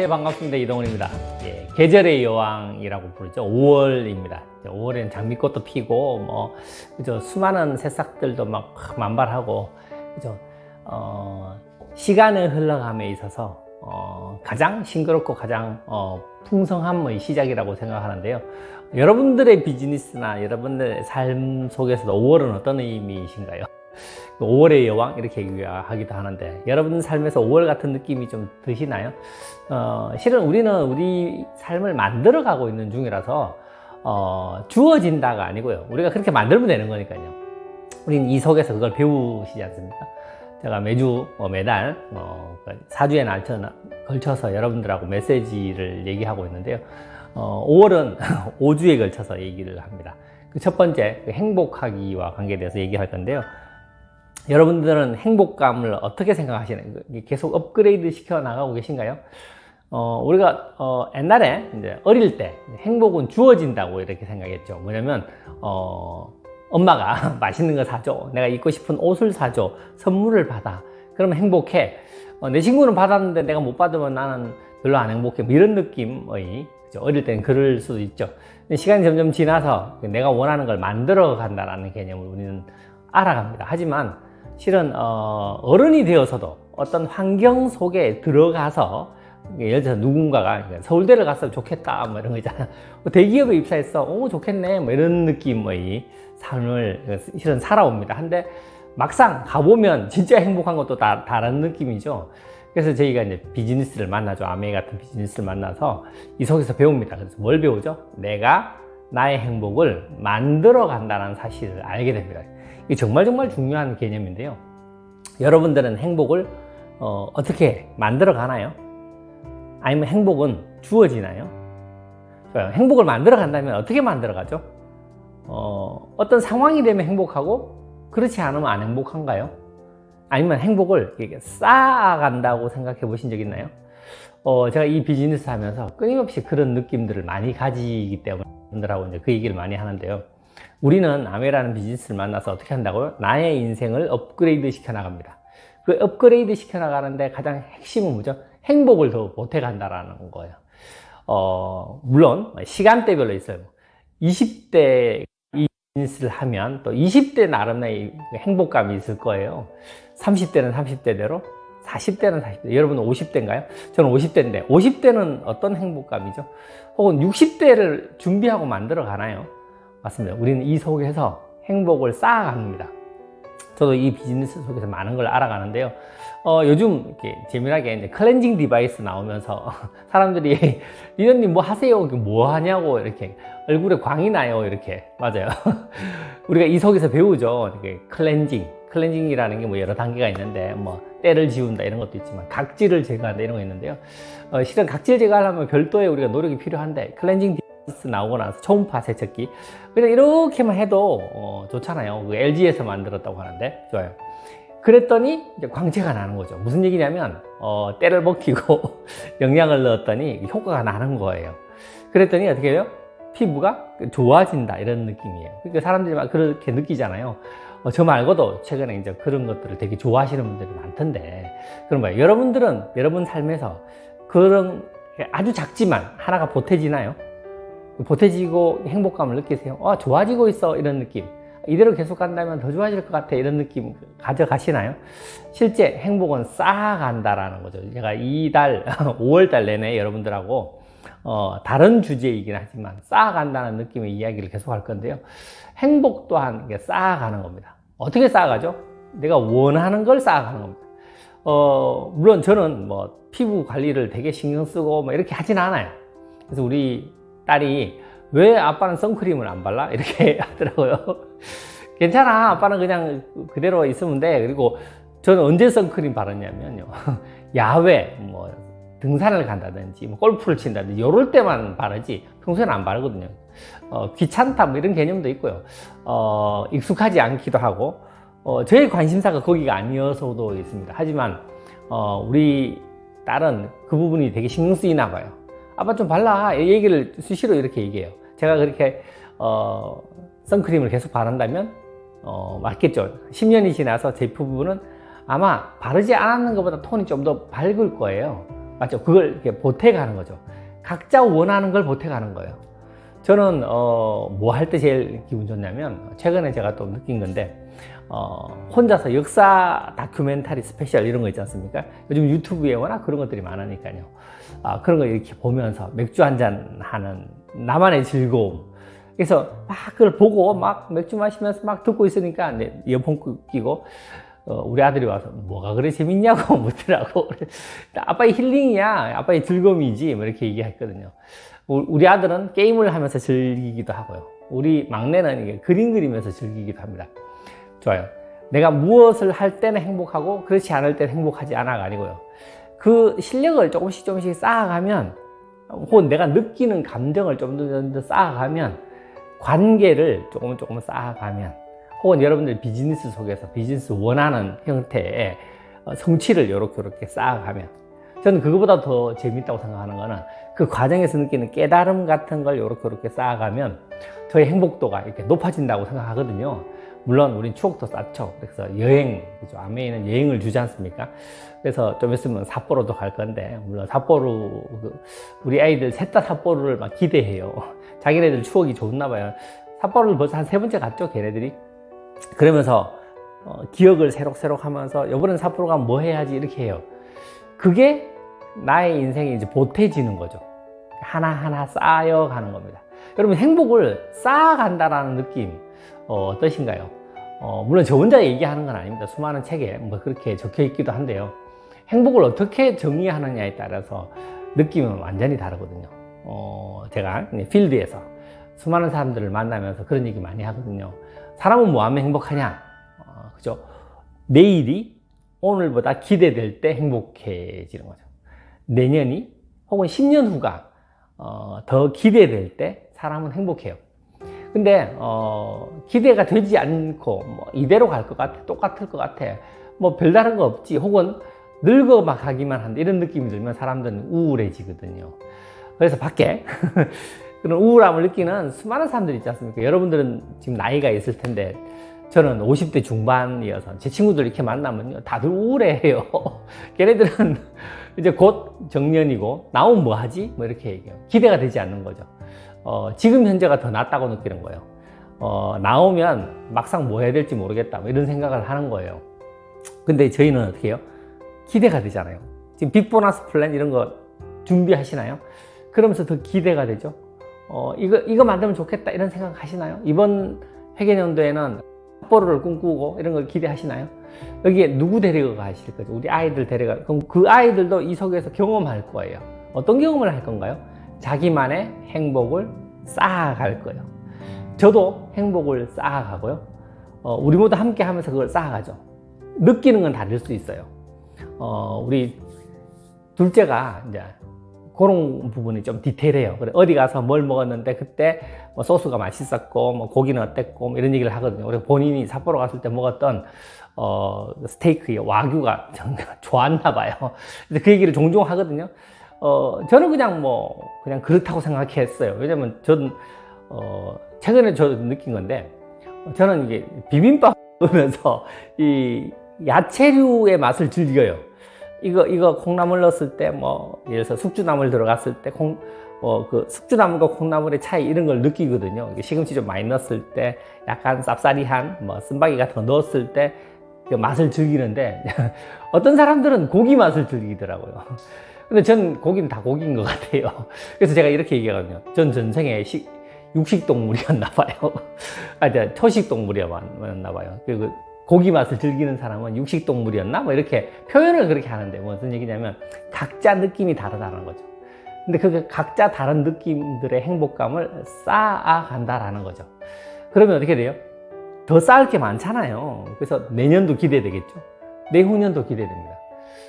네, 반갑습니다. 이동훈입니다. 예, 계절의 여왕이라고 부르죠. 5월입니다. 5월에는 장미꽃도 피고, 그죠. 수많은 새싹들도 막 만발하고, 그죠. 시간의 흘러감에 있어서, 가장 싱그럽고 가장, 풍성함의 시작이라고 생각하는데요. 여러분들의 비즈니스나 여러분들의 삶 속에서도 5월은 어떤 의미이신가요? 5월의 여왕 이렇게 얘기하기도 하는데 여러분 삶에서 5월 같은 느낌이 좀 드시나요? 실은 우리는 우리 삶을 만들어 가고 있는 중이라서 주어진다가 아니고요, 우리가 그렇게 만들면 되는 거니까요. 우리는 이 속에서 그걸 배우시지 않습니까? 제가 매달 4주에 걸쳐서 여러분들하고 메시지를 얘기하고 있는데요. 5월은 5주에 걸쳐서 얘기를 합니다. 그 첫 번째, 행복하기와 관계돼서 얘기할 건데요. 여러분들은 행복감을 어떻게 생각하시나요? 계속 업그레이드 시켜 나가고 계신가요? 우리가 옛날에 이제 어릴 때 행복은 주어진다고 이렇게 생각했죠. 뭐냐면 엄마가 맛있는 거 사줘, 내가 입고 싶은 옷을 사줘, 선물을 받아, 그러면 행복해. 내 친구는 받았는데 내가 못 받으면 나는 별로 안 행복해. 뭐 이런 느낌의, 그죠? 어릴 때는 그럴 수도 있죠. 근데 시간이 점점 지나서 내가 원하는 걸 만들어 간다라는 개념을 우리는 알아갑니다. 하지만 실은 어른이 되어서도 어떤 환경 속에 들어가서, 예를 들어서 누군가가 서울대를 갔으면 좋겠다 뭐 이런 거 있잖아요. 대기업에 입사했어, 좋겠네 뭐 이런 느낌의 삶을 실은 살아옵니다. 근데 막상 가보면 진짜 행복한 것도 다른 느낌이죠. 그래서 저희가 이제 비즈니스를 만나죠. 아메이 같은 비즈니스를 만나서 이 속에서 배웁니다. 그래서 뭘 배우죠? 내가 나의 행복을 만들어 간다는 사실을 알게 됩니다. 이게 정말 중요한 개념인데요. 여러분들은 행복을 어떻게 만들어 가나요? 아니면 행복은 주어지나요? 행복을 만들어 간다면 어떻게 만들어 가죠? 어떤 상황이 되면 행복하고 그렇지 않으면 안 행복한가요? 아니면 행복을 쌓아간다고 생각해 보신 적 있나요? 제가 이 비즈니스 하면서 끊임없이 그런 느낌들을 많이 가지기 때문에 여러분들하고 이제 그 얘기를 많이 하는데요. 우리는 아메라는 비즈니스를 만나서 어떻게 한다고요? 나의 인생을 업그레이드 시켜 나갑니다. 그 업그레이드 시켜 나가는데 가장 핵심은 뭐죠? 행복을 더 보태 간다라는 거예요. 물론 시간대별로 있어요. 20대 이 비즈니스를 하면 또 20대 나름의 행복감이 있을 거예요. 30대는 30대대로, 40대는 40대. 여러분은 50대인가요? 저는 50대인데 50대는 어떤 행복감이죠? 혹은 60대를 준비하고 만들어 가나요? 맞습니다. 우리는 이 속에서 행복을 쌓아갑니다. 저도 이 비즈니스 속에서 많은 걸 알아가는데요. 요즘 이렇게 재미나게 이제 클렌징 디바이스 나오면서 사람들이 리더님 뭐 하세요? 뭐 하냐고 이렇게 얼굴에 광이 나요. 이렇게. 맞아요. 우리가 이 속에서 배우죠. 이렇게 클렌징이라는 게 뭐 여러 단계가 있는데, 뭐 때를 지운다 이런 것도 있지만 각질을 제거한다 이런 거 있는데요. 실은 각질 제거하려면 별도의 우리가 노력이 필요한데, 클렌징 디바이스 나오고 나서 초음파 세척기 그냥 이렇게만 해도 좋잖아요. 그 LG에서 만들었다고 하는데 좋아요. 그랬더니 이제 광채가 나는 거죠. 무슨 얘기냐면 때를 먹히고 영양을 넣었더니 효과가 나는 거예요. 그랬더니 어떻게 해요? 피부가 좋아진다 이런 느낌이에요. 그러니까 사람들이 막 그렇게 느끼잖아요. 저 말고도 최근에 이제 그런 것들을 되게 좋아하시는 분들이 많던데, 그런 거예요. 여러분들은 여러분 삶에서 그런 아주 작지만 하나가 보태지나요? 보태지고 행복감을 느끼세요? 좋아지고 있어 이런 느낌, 이대로 계속 간다면 더 좋아질 것 같아 이런 느낌 가져가시나요? 실제 행복은 쌓아간다라는 거죠. 제가 이달 5월달 내내 여러분들하고 다른 주제이긴 하지만 쌓아간다는 느낌의 이야기를 계속 할 건데요. 행복 또한 쌓아가는 겁니다. 어떻게 쌓아가죠? 내가 원하는 걸 쌓아가는 겁니다. 물론 저는 뭐 피부 관리를 되게 신경 쓰고 뭐 이렇게 하진 않아요. 그래서 우리 딸이 왜 아빠는 선크림을 안 발라? 이렇게 하더라고요. 괜찮아, 아빠는 그냥 그대로 있으면 돼. 그리고 저는 언제 선크림 바르냐면요, 야외 뭐 등산을 간다든지 뭐 골프를 친다든지 이럴 때만 바르지 평소에는 안 바르거든요. 귀찮다 뭐 이런 개념도 있고요. 익숙하지 않기도 하고, 저의 관심사가 거기가 아니어서도 있습니다. 하지만 우리 딸은 그 부분이 되게 신경 쓰이나 봐요. 아빠 좀 발라, 얘기를 수시로 이렇게 얘기해요. 제가 그렇게 선크림을 계속 바른다면 맞겠죠. 10년이 지나서 제 피부는 아마 바르지 않았는 것보다 톤이 좀 더 밝을 거예요. 맞죠? 그걸 이렇게 보태가는 거죠. 각자 원하는 걸 보태가는 거예요. 저는 뭐 할 때 제일 기분 좋냐면 최근에 제가 또 느낀 건데 혼자서 역사 다큐멘터리 스페셜 이런 거 있지 않습니까? 요즘 유튜브에 워낙 그런 것들이 많으니까요. 그런 거 이렇게 보면서 맥주 한잔 하는 나만의 즐거움. 그래서 막 그걸 보고 막 맥주 마시면서 막 듣고 있으니까 이어폰 끼고 우리 아들이 와서 뭐가 그래 재밌냐고 묻더라고. 아빠의 힐링이야, 아빠의 즐거움이지 뭐 이렇게 얘기했거든요. 우리 아들은 게임을 하면서 즐기기도 하고요. 우리 막내는 이게 그림 그리면서 즐기기도 합니다. 좋아요. 내가 무엇을 할 때는 행복하고 그렇지 않을 때는 행복하지 않아가 아니고요. 그 실력을 조금씩 쌓아가면, 혹은 내가 느끼는 감정을 좀 더 쌓아가면, 관계를 조금 쌓아가면, 혹은 여러분들 비즈니스 속에서 비즈니스 원하는 형태의 성취를 이렇게 쌓아가면, 저는 그거보다 더 재밌다고 생각하는 거는 그 과정에서 느끼는 깨달음 같은 걸 이렇게 쌓아가면 저의 행복도가 이렇게 높아진다고 생각하거든요. 물론 우린 추억도 쌓죠. 그래서 여행, 그죠? 아메이는 여행을 주지 않습니까? 그래서 좀 있으면 삿포로도 갈 건데, 물론 삿포로, 우리 아이들 셋 다 삿포로를 막 기대해요. 자기네들 추억이 좋나 봐요. 삿포로를 벌써 한 3번째 갔죠, 걔네들이. 그러면서 기억을 새록새록 하면서 이번엔 삿포로 가면 뭐 해야지 이렇게 해요. 그게 나의 인생이 이제 보태지는 거죠. 하나하나 쌓여가는 겁니다. 여러분, 행복을 쌓아간다라는 느낌 어떠신가요? 물론 저 혼자 얘기하는 건 아닙니다. 수많은 책에 뭐 그렇게 적혀 있기도 한데요. 행복을 어떻게 정의하느냐에 따라서 느낌은 완전히 다르거든요. 제가 필드에서 수많은 사람들을 만나면서 그런 얘기 많이 하거든요. 사람은 뭐 하면 행복하냐? 그죠? 내일이 오늘보다 기대될 때 행복해지는 거죠. 내년이 혹은 10년 후가 더 기대될 때 사람은 행복해요. 근데 기대가 되지 않고 뭐 이대로 갈 것 같아, 똑같을 것 같아, 뭐 별다른 거 없지, 혹은 늙어 막 가기만 한다, 이런 느낌이 들면 사람들은 우울해지거든요. 그래서 밖에 그런 우울함을 느끼는 수많은 사람들이 있지 않습니까? 여러분들은 지금 나이가 있을 텐데, 저는 50대 중반이어서 제 친구들 이렇게 만나면요, 다들 우울해해요. 걔네들은 이제 곧 정년이고 나오면 뭐 하지? 뭐 이렇게 얘기해요. 기대가 되지 않는 거죠. 지금 현재가 더 낫다고 느끼는 거예요. 나오면 막상 뭐 해야 될지 모르겠다, 뭐 이런 생각을 하는 거예요. 근데 저희는 어떻게 해요? 기대가 되잖아요. 지금 빅보너스 플랜 이런 거 준비하시나요? 그러면서 더 기대가 되죠. 이거 만들면 좋겠다, 이런 생각 하시나요? 이번 회계연도에는 삿포로를 꿈꾸고 이런 걸 기대하시나요? 여기에 누구 데리고 가실 거죠? 우리 아이들 데려가. 그럼 그 아이들도 이 속에서 경험할 거예요. 어떤 경험을 할 건가요? 자기만의 행복을 쌓아갈 거예요. 저도 행복을 쌓아가고요. 우리 모두 함께 하면서 그걸 쌓아가죠. 느끼는 건 다를 수 있어요. 우리 둘째가 이제 그런 부분이 좀 디테일해요. 그래, 어디 가서 뭘 먹었는데 그때 뭐 소스가 맛있었고 뭐 고기는 어땠고 뭐 이런 얘기를 하거든요. 그리고 본인이 삿포로 갔을 때 먹었던 스테이크의 와규가 정말 좋았나 봐요. 그래서 그 얘기를 종종 하거든요. 저는 그냥 그렇다고 생각했어요. 왜냐면 저는 최근에 저도 느낀 건데, 저는 이게 비빔밥 먹으면서 이 야채류의 맛을 즐겨요. 이거 콩나물 넣었을 때, 뭐 예를 들어서 숙주나물 들어갔을 때 그 숙주나물과 콩나물의 차이, 이런 걸 느끼거든요. 시금치 좀 많이 넣었을 때 약간 쌉싸리한 뭐 쓴바기 같은 거 넣었을 때 그 맛을 즐기는데 어떤 사람들은 고기 맛을 즐기더라고요. 근데 전 고기는 다 고기인 것 같아요. 그래서 제가 이렇게 얘기하거든요. 전 전생에 육식동물이었나 봐요. 초식동물이었나 봐요. 그리고 고기 맛을 즐기는 사람은 육식동물이었나? 뭐 이렇게 표현을 그렇게 하는데, 무슨 얘기냐면 각자 느낌이 다르다는 거죠. 근데 그 각자 다른 느낌들의 행복감을 쌓아간다라는 거죠. 그러면 어떻게 돼요? 더 쌓을 게 많잖아요. 그래서 내년도 기대되겠죠. 내후년도 기대됩니다.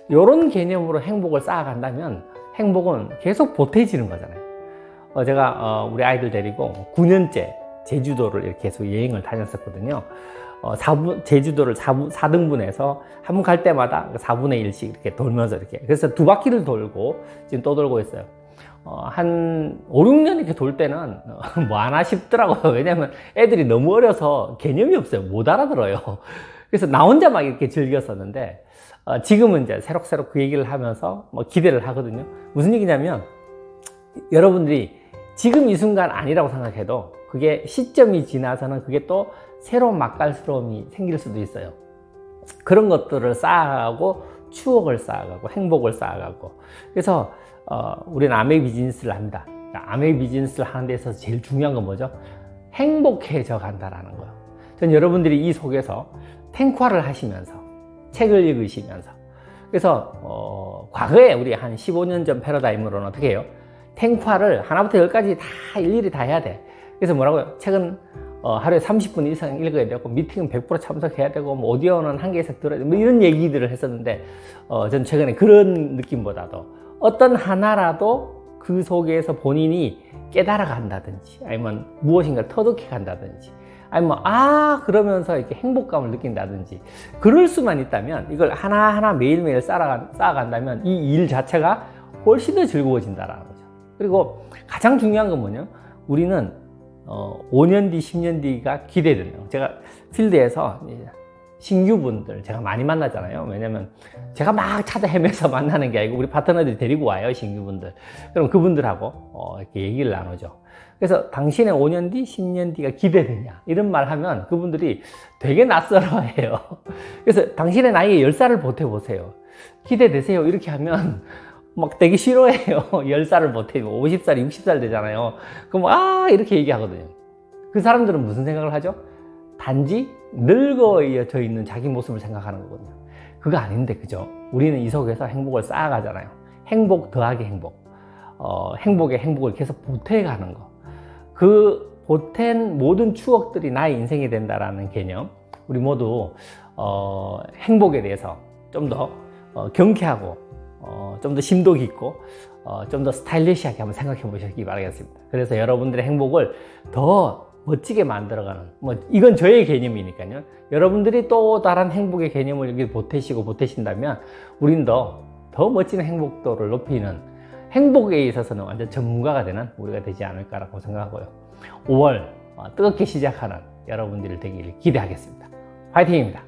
이런 개념으로 행복을 쌓아간다면 행복은 계속 보태지는 거잖아요. 제가 우리 아이들 데리고 9년째 제주도를 이렇게 계속 여행을 다녔었거든요. 제주도를 4등분해서 한 번 갈 때마다 4분의 1씩 이렇게 돌면서 이렇게. 그래서 2바퀴를 돌고 지금 또 돌고 있어요. 한 5, 6년 이렇게 돌 때는 뭐 하나 싶더라고요. 왜냐면 애들이 너무 어려서 개념이 없어요. 못 알아들어요. 그래서 나 혼자 막 이렇게 즐겼었는데 지금은 이제 새록새록 그 얘기를 하면서 뭐 기대를 하거든요. 무슨 얘기냐면 여러분들이 지금 이 순간 아니라고 생각해도 그게 시점이 지나서는 그게 또 새로운 맛깔스러움이 생길 수도 있어요. 그런 것들을 쌓아가고 추억을 쌓아가고 행복을 쌓아가고. 그래서 우리는 아메이 비즈니스를 한다. 아메이 비즈니스를 하는 데 있어서 제일 중요한 건 뭐죠? 행복해져 간다라는 거예요. 전 여러분들이 이 속에서 탱화를 하시면서 책을 읽으시면서 그래서 과거에 우리 한 15년 전 패러다임으로는 어떻게 해요? 탱화를 하나부터 열까지 다 일일이 다 해야 돼. 그래서 뭐라고요? 책은 하루에 30분 이상 읽어야 되고 미팅은 100% 참석해야 되고 뭐 오디오는 한 개에서 들어야 되고 뭐 이런 얘기들을 했었는데 전 최근에 그런 느낌보다도 어떤 하나라도 그 속에서 본인이 깨달아 간다든지 아니면 무엇인가 터득해 간다든지 아니면 그러면서 이렇게 행복감을 느낀다든지 그럴 수만 있다면 이걸 하나하나 매일매일 쌓아간다면 이 일 자체가 훨씬 더 즐거워진다라는 거죠. 그리고 가장 중요한 건 뭐냐? 우리는 5년 뒤, 10년 뒤가 기대되네요. 제가 필드에서 신규분들 제가 많이 만나잖아요. 왜냐면 제가 막 찾아 헤매서 만나는 게 아니고 우리 파트너들이 데리고 와요, 신규분들. 그럼 그분들하고 이렇게 얘기를 나누죠. 그래서 당신의 5년 뒤, 10년 뒤가 기대되냐 이런 말 하면 그분들이 되게 낯설어해요. 그래서 당신의 나이에 10살을 보태보세요. 기대되세요 이렇게 하면 막 되게 싫어해요. 10살을 보태고 50살, 60살 되잖아요. 그럼 이렇게 얘기하거든요. 그 사람들은 무슨 생각을 하죠? 단지 늙어져 있는 자기 모습을 생각하는 거거든요. 그거 아닌데, 그죠? 우리는 이 속에서 행복을 쌓아가잖아요. 행복 더하기 행복. 행복에 행복을 계속 보태가는 거. 그 보탠 모든 추억들이 나의 인생이 된다라는 개념. 우리 모두 행복에 대해서 좀 더 경쾌하고 좀 더 심도 깊고 좀 더 스타일리시하게 한번 생각해 보시기 바라겠습니다. 그래서 여러분들의 행복을 더 멋지게 만들어가는 이건 저의 개념이니까요. 여러분들이 또 다른 행복의 개념을 여기 보태신다면 우린 더 멋진 행복도를 높이는 행복에 있어서는 완전 전문가가 되는 우리가 되지 않을까라고 생각하고요. 5월 뜨겁게 시작하는 여러분들이 되기를 기대하겠습니다. 화이팅입니다.